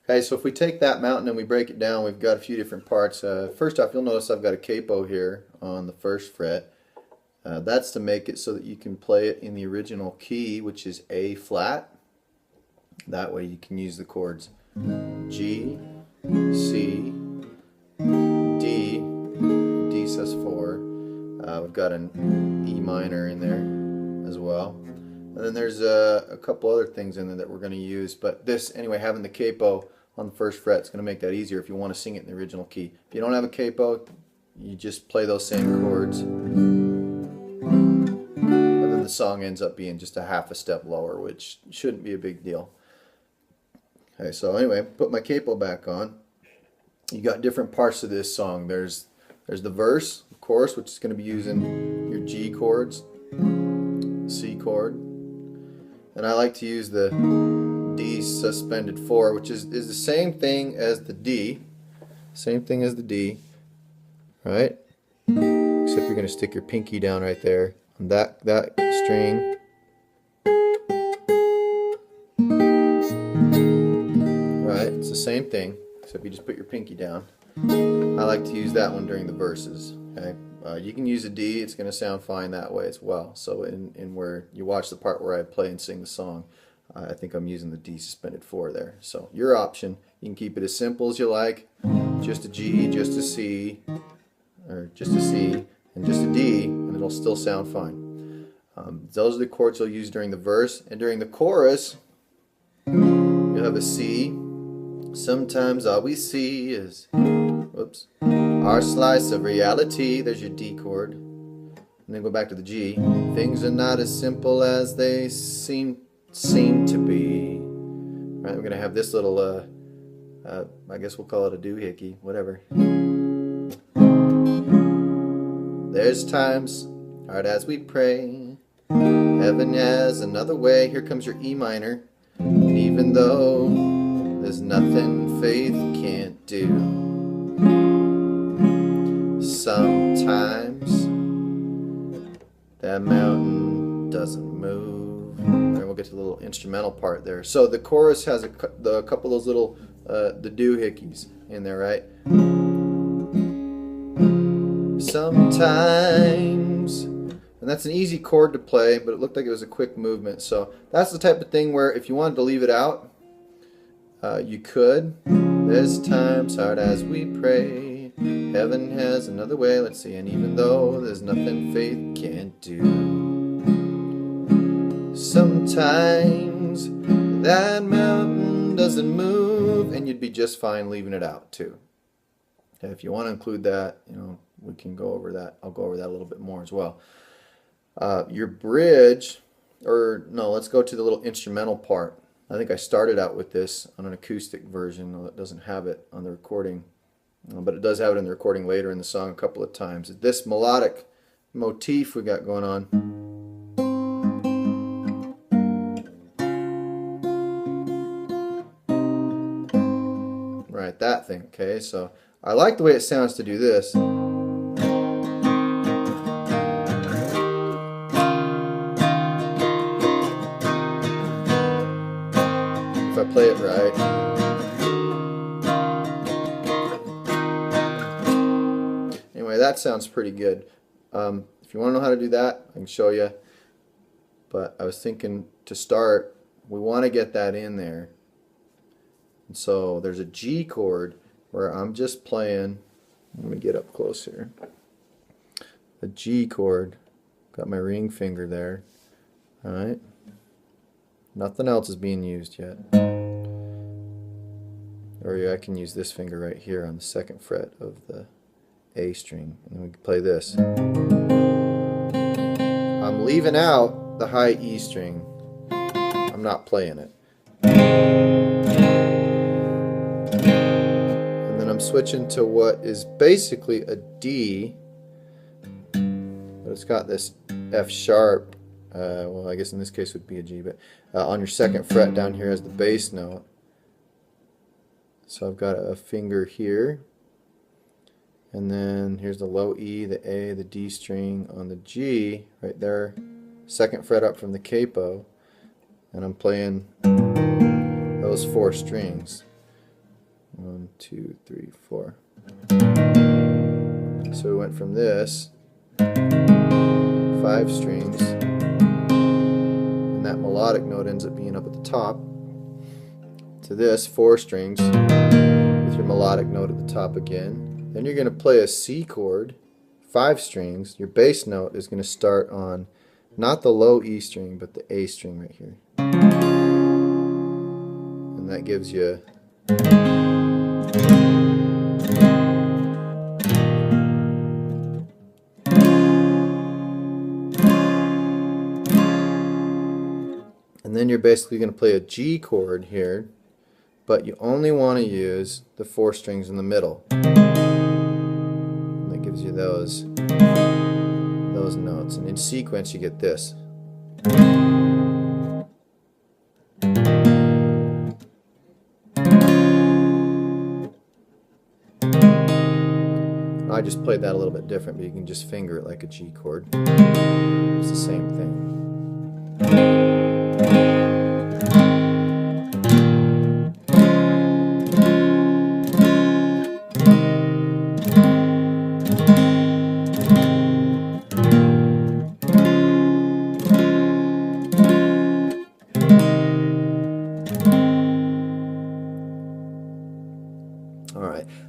Okay, so if we take that mountain and we break it down, we've got a few different parts. First off, you'll notice I've got a capo here on the first fret. That's to make it so that you can play it in the original key, which is A flat. That way you can use the chords G, C, D, D sus4. We've got an E minor in there as well. And then there's a couple other things in there that we're going to use. But this, anyway, having the capo on the first fret is going to make that easier if you want to sing it in the original key. If you don't have a capo, you just play those same chords. And then the song ends up being just a half a step lower, which shouldn't be a big deal. Okay, so anyway, put my capo back on. You got different parts of this song. There's the verse, of course, which is going to be using your G chords, C chord, and I like to use the D suspended 4, which is the same thing as the D, right? Except you're going to stick your pinky down right there on that string. Right, it's the same thing, except you just put your pinky down. I like to use that one during the verses. Okay, you can use a D; it's going to sound fine that way as well. So in where you watch the part where I play and sing the song, I think I'm using the D suspended 4 there. So your option. You can keep it as simple as you like, just a G, just a C, or just a C and just a D, and it'll still sound fine. Those are the chords you'll use during the verse, and during the chorus, you'll have a C. Sometimes all we see is, whoops, our slice of reality. There's your D chord. And then go back to the G. Things are not as simple as they seem to be. Right, we're going to have this little, I guess we'll call it a doohickey, whatever. There's times, hard as we pray, heaven has another way. Here comes your E minor. And even though there's nothing faith can't do, sometimes that mountain doesn't move. And we'll get to the little instrumental part there. So the chorus has a couple of those little the doohickeys in there, right? Sometimes, and that's an easy chord to play, but it looked like it was a quick movement. So that's the type of thing where if you wanted to leave it out, you could. There's times hard as we pray, heaven has another way. Let's see. And even though there's nothing faith can't do, sometimes that mountain doesn't move, and you'd be just fine leaving it out too. Okay, if you want to include that, we can go over that. I'll go over that a little bit more as well. Your bridge, or no, let's go to the little instrumental part. I think I started out with this on an acoustic version, though it doesn't have it on the recording, but it does have it in the recording later in the song a couple of times. This melodic motif we got going on. Right, that thing, okay? So I like the way it sounds to do this. If I play it right. Anyway, that sounds pretty good. If you want to know how to do that, I can show you. But I was thinking to start, we want to get that in there. And so there's a G chord where I'm just playing. Let me get up close here. A G chord. Got my ring finger there. Alright. Nothing else is being used yet. Or I can use this finger right here on the second fret of the A string. And then we can play this. I'm leaving out the high E string. I'm not playing it. And then I'm switching to what is basically a D, but it's got this F sharp. Well, I guess in this case would be a G, but on your second fret down here as the bass note. So I've got a finger here, and then here's the low E, the A, the D string on the G right there, second fret up from the capo, and I'm playing those 4 strings. 1, 2, 3, 4. So we went from this 5 strings, and that melodic note ends up being up at the top, to this 4 strings with your melodic note at the top again. Then you're going to play a C chord, 5 strings. Your bass note is going to start on not the low E string, but the A string right here. And that gives you and then you're basically going to play a G chord here, but you only want to use the 4 strings in the middle. And that gives you those notes. And in sequence you get this. I just played that a little bit different, but you can just finger it like a G chord. It's the same thing.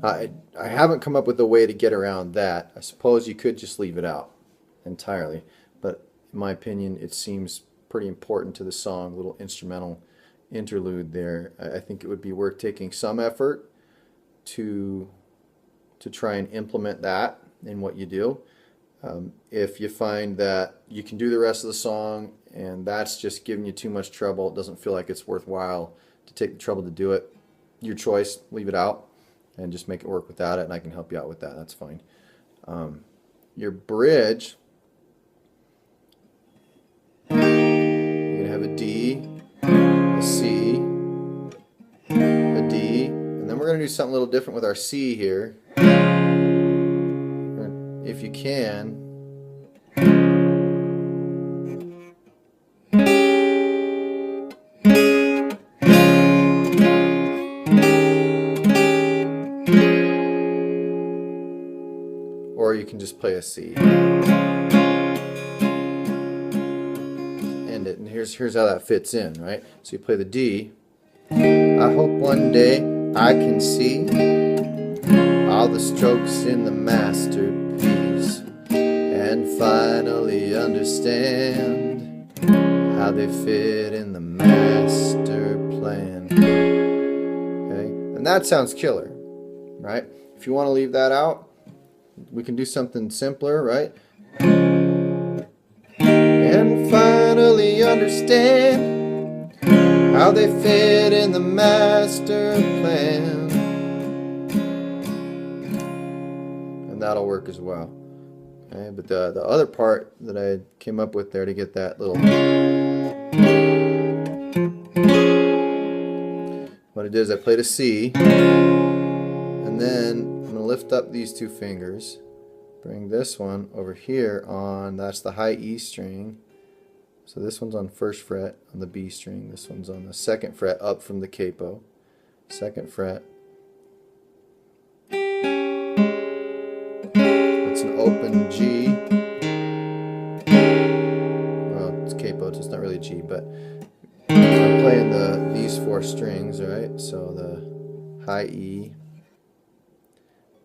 Alright, I haven't come up with a way to get around that. I suppose you could just leave it out entirely, but in my opinion it seems pretty important to the song, a little instrumental interlude there. I think it would be worth taking some effort to try and implement that in what you do. If you find that you can do the rest of the song and that's just giving you too much trouble, it doesn't feel like it's worthwhile to take the trouble to do it, your choice, leave it out and just make it work without it, and I can help you out with that. That's fine. Your bridge, you're going to have a D, a C, a D, and then we're going to do something a little different with our C here. If you can, or you can just play a C. End it, and here's how that fits in, right? So you play the D. I hope one day I can see all the strokes in the masterpiece and finally understand how they fit in the master plan. Okay? And that sounds killer, right? If you want to leave that out, we can do something simpler, right? And finally understand how they fit in the master plan. And that'll work as well. Okay, but the other part that I came up with there to get that little, what it is, I played a C, and then I'm going to lift up these 2 fingers, bring this one over here on, that's the high E string. So this one's on 1st fret on the B string, this one's on the 2nd fret up from the capo, 2nd fret. It's an open G. Well, it's capo, it's not really G, but I'm playing these 4 strings, right? So the high E,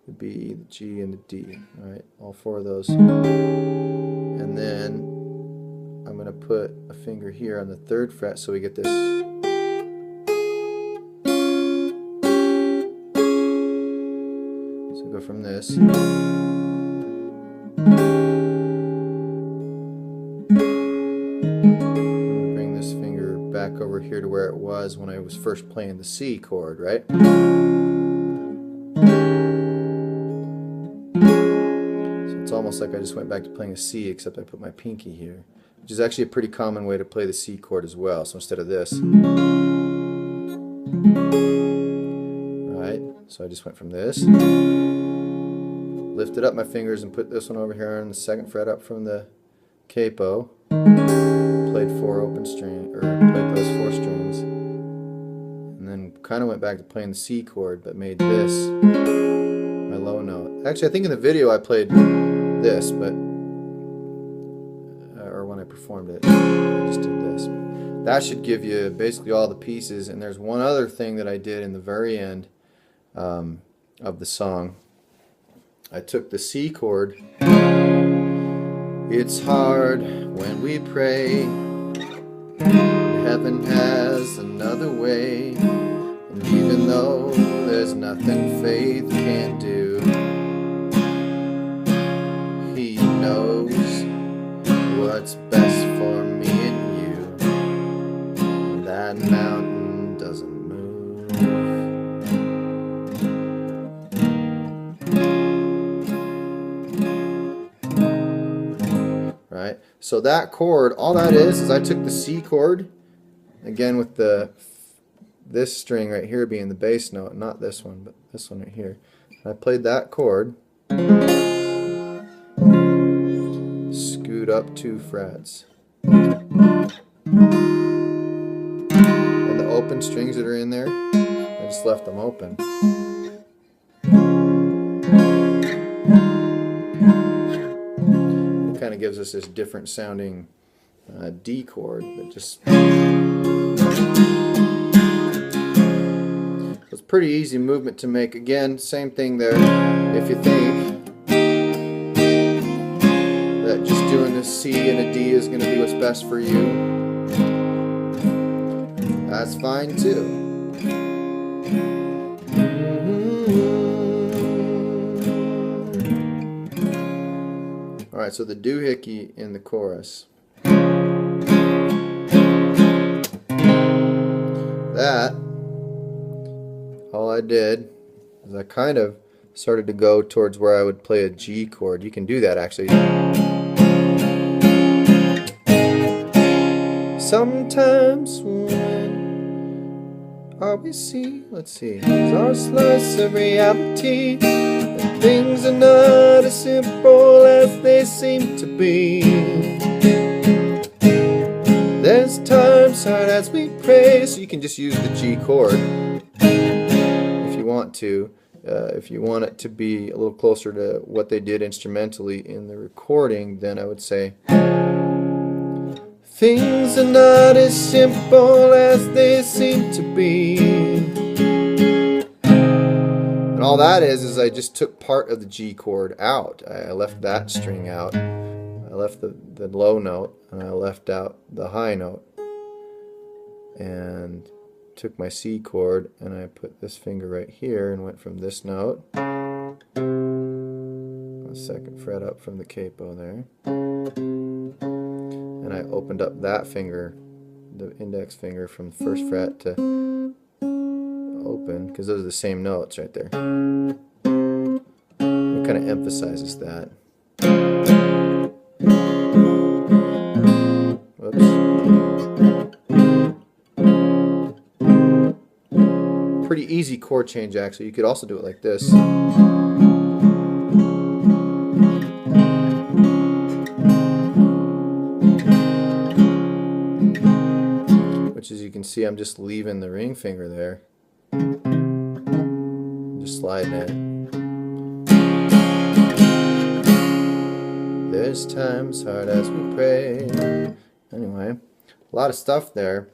the B, the G, and the D, right? All 4 of those. And then I'm going to put a finger here on the 3rd fret so we get this. So go from this. Bring this finger back over here to where it was when I was first playing the C chord, right? It's almost like I just went back to playing a C, except I put my pinky here, which is actually a pretty common way to play the C chord as well. So instead of this, right? So I just went from this, lifted up my fingers and put this one over here on the 2nd fret up from the capo, played 4 open string, or played those 4 strings, and then kind of went back to playing the C chord, but made this my low note. Actually, I think in the video I played this, but or when I performed it, I just did this. That should give you basically all the pieces. And there's one other thing that I did in the very end of the song. I took the C chord. It's hard when we pray. Heaven has another way. And even though there's nothing faith can't do, He knows what's best for me and you. And that mountain doesn't move. Right? So that chord, all that is I took the C chord, again with this string right here being the bass note, not this one, but this one right here. I played that chord, scoot up 2 frets. And the open strings that are in there, I just left them open. It kind of gives us this different sounding D chord that just... It's a pretty easy movement to make. Again, same thing there. If you think that just doing a C and a D is going to be what's best for you, that's fine too. Alright, so the doohickey in the chorus. That, all I did is I kind of started to go towards where I would play a G chord. You can do that actually. Sometimes when all we see, let's see, is our slice of reality, and things are not as simple as they seem to be. There's times hard as we pray, so you can just use the G chord if you want to. If you want it to be a little closer to what they did instrumentally in the recording, then I would say things are not as simple as they seem to be. And all that is I just took part of the G chord out. I left that string out. I left the low note, and I left out the high note, and took my C chord and I put this finger right here and went from this note, a 2nd fret up from the capo there, and I opened up that finger, the index finger, from the 1st fret to open, because those are the same notes right there. It kind of emphasizes that. Whoops. Pretty easy chord change actually. You could also do it like this. Which, as you can see, I'm just leaving the ring finger there. Just sliding it. There's times hard as we pray. Anyway, a lot of stuff there.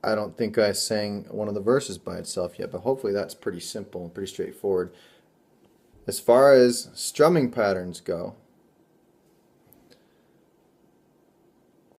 I don't think I sang one of the verses by itself yet, but hopefully that's pretty simple and pretty straightforward. As far as strumming patterns go,